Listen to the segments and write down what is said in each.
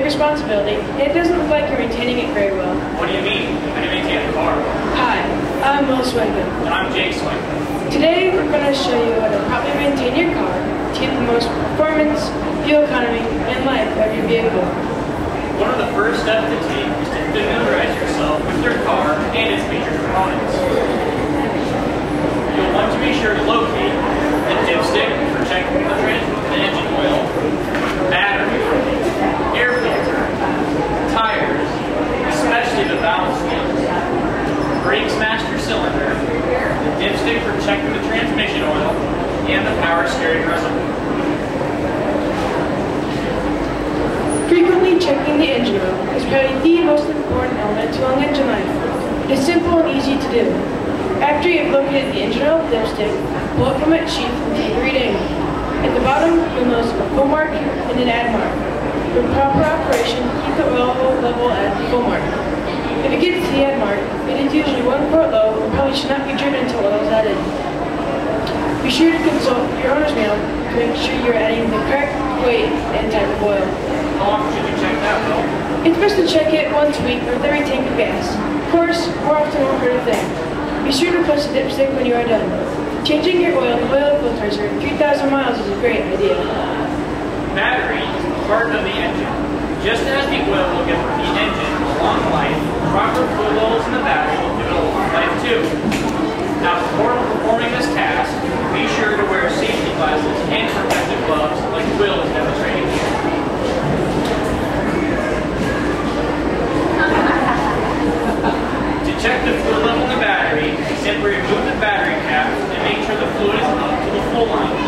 big responsibility, and it doesn't look like you're maintaining it very well. What do you mean? How do you maintain a car? Hi, I'm Will Swinton. And I'm Jake Swinton. Today we're going to show you how to properly maintain your car to get the most performance, fuel economy, and life out of your vehicle. One of the first steps to take is to familiarize yourself with your car and its major components. You'll want to be sure to locate the dipstick for checking the engine oil, battery, air filter, tires, especially the valve seals, brakes master cylinder, the dipstick for checking the transmission oil, and the power steering reservoir. Frequently checking the engine oil is probably the most important element to long engine life. It is simple and easy to do. After you've located the engine oil dipstick, pull it from its sheath and take a reading. At the bottom, you'll notice a full mark and an add mark. For proper operation, keep the oil level at the full mark. If it gets to the add mark, it is usually 1 quart low and probably should not be driven until oil is added. Be sure to consult your owner's manual to make sure you're adding the correct weight and type of oil. How often should you check that, Will? It's best to check it once a week or with every tank of gas. Of course, more often won't hurt a thing. Be sure to replace the dipstick when you are done. Changing your oil filters every 3,000 miles is a great idea. Battery is part of the engine. Just as the oil will give the engine a long life, proper fluid levels in the battery will give it a long life too. Now, before performing this task, be sure to wear safety glasses and protective gloves like Will is demonstrating here. To check the fluid level in the battery, simply remove the battery cap and make sure the fluid is up to the full line.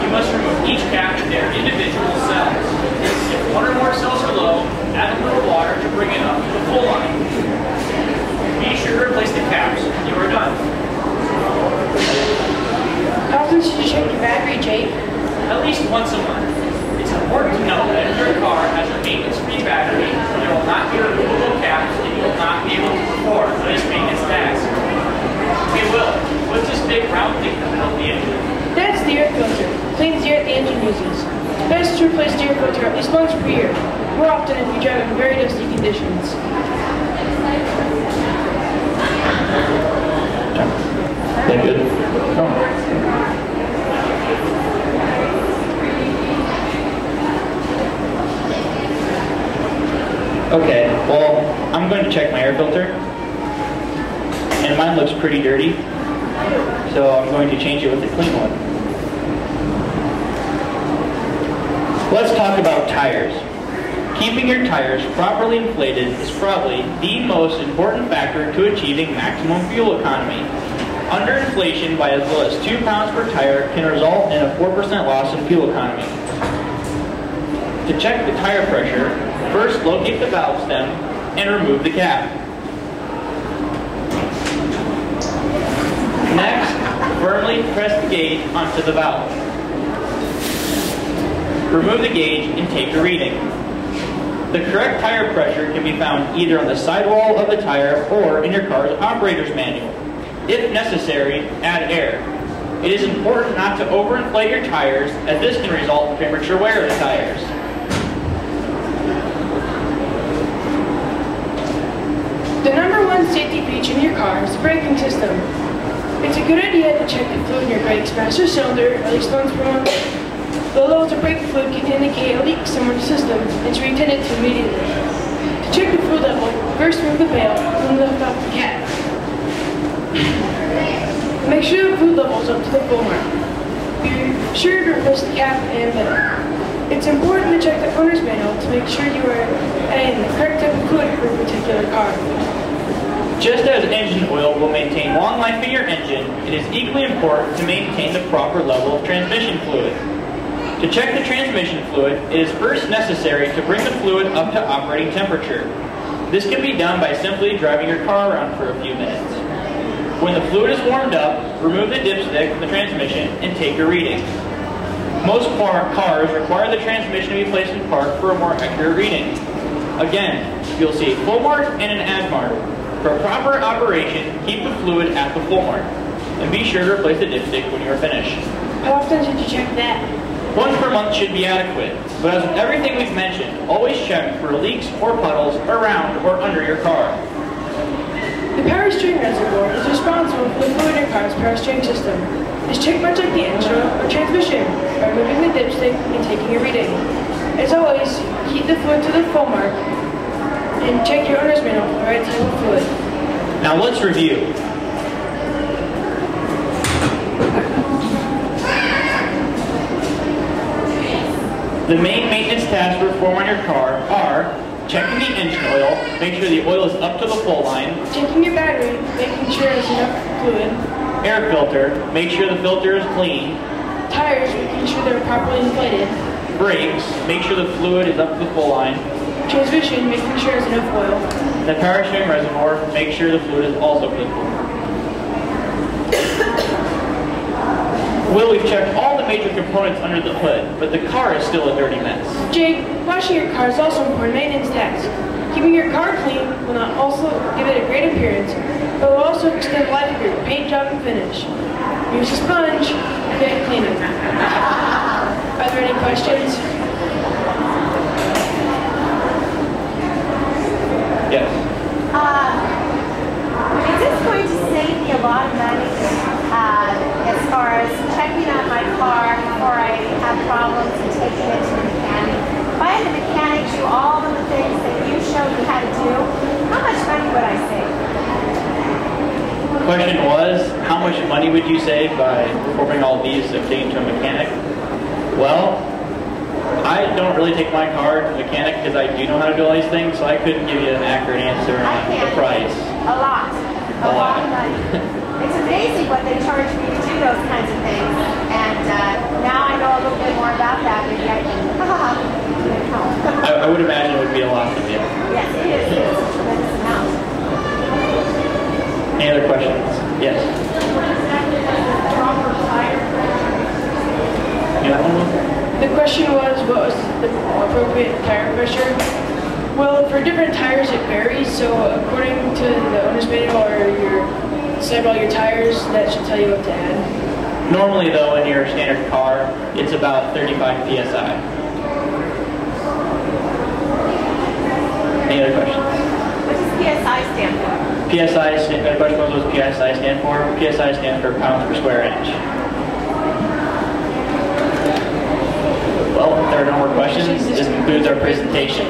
You must remove each cap in their individual cells. If one or more cells are low, add a little water to bring it up to the full line. Be sure to replace the caps when you are done. How often should you check your battery, Jake? At least once a month. It's important to know that if your car has a maintenance-free battery, there will not be removable caps and you will not be able to perform this maintenance task. Hey Will, what's this big round thing in the middle of the engine? That's the air filter. Cleans the air the engine uses. Best to replace the air filter at least once per year, more often if you drive in very dusty conditions. That good? Okay, well, I'm going to check my air filter, and mine looks pretty dirty, so I'm going to change it with a clean one. Let's talk about tires. Keeping your tires properly inflated is probably the most important factor to achieving maximum fuel economy. Underinflation by as little as 2 pounds per tire can result in a 4% loss in fuel economy. To check the tire pressure, first locate the valve stem and remove the cap. Next, firmly press the gauge onto the valve. Remove the gauge and take a reading. The correct tire pressure can be found either on the sidewall of the tire or in your car's operator's manual. If necessary, add air. It is important not to overinflate your tires, as this can result in premature wear of the tires. The #1 safety feature in your car is the braking system. It's a good idea to check the fluid in your brakes master cylinder at least once per month. The levels of brake fluid can indicate a leak somewhere in the system and should be attended to immediately. To check the fluid level, first remove the valve and lift off the cap. Make sure the fluid level is up to the full mark. Be sure to replace the cap and bed. It's important to check the owner's manual to make sure you are adding the correct type of fluid for a particular car. Just as engine oil will maintain long life in your engine, it is equally important to maintain the proper level of transmission fluid. To check the transmission fluid, it is first necessary to bring the fluid up to operating temperature. This can be done by simply driving your car around for a few minutes. When the fluid is warmed up, remove the dipstick from the transmission and take a reading. Most cars require the transmission to be placed in park for a more accurate reading. Again, you'll see a full mark and an add mark. For proper operation, keep the fluid at the full mark. And be sure to replace the dipstick when you are finished. How often should you check that? Once per month should be adequate, but as with everything we've mentioned, always check for leaks or puddles around or under your car. The power steering reservoir is responsible for the fluid in your car's power steering system. It's checked much like the engine oil or transmission by moving the dipstick and taking a reading. As always, heat the fluid to the full mark and check your owner's manual for the right type of fluid. Now let's review. The main maintenance tasks to perform on your car are checking the engine oil, make sure the oil is up to the full line. Checking your battery, making sure there's enough fluid. Air filter, make sure the filter is clean. Tires, making sure they're properly inflated. Brakes, make sure the fluid is up to the full line. Transmission, making sure there's enough oil. The power steering reservoir, make sure the fluid is also up to the full line. Well, we've checked all the major components under the hood, but the car is still a dirty mess. Jake, washing your car is also an important maintenance task. Keeping your car clean will not also give it a great appearance, but will also extend the life of your paint job and finish. Use a sponge and get it cleaner. Are there any questions? Yes. Is this going to save me a lot of money as far as checking out my car before I have problems and taking it to the mechanic? If I had the mechanic do all of the things that you showed me how to do, how much money would I save? The question was, how much money would you save by performing all these and taking to a mechanic? Well, I don't really take my car to the mechanic because I do know how to do all these things, so I couldn't give you an accurate answer on the price. A lot. A lot of money. It's amazing what they charge me to do those kinds of things. And now I know a little bit more about that. Maybe I can help. I would imagine it would be a lot of you. Yes, it is. It is a tremendous amount. Any other questions? Yes. The question was, what was the appropriate tire pressure? Well, for different tires it varies, so according to the owner's manual or your set of all your tires, that should tell you what to add. Normally though, in your standard car, it's about 35 PSI. Any other questions? What does PSI stand for? The question was, what does PSI stand for? PSI stands for pounds per square inch. Well, if there are no more questions, this concludes our presentation.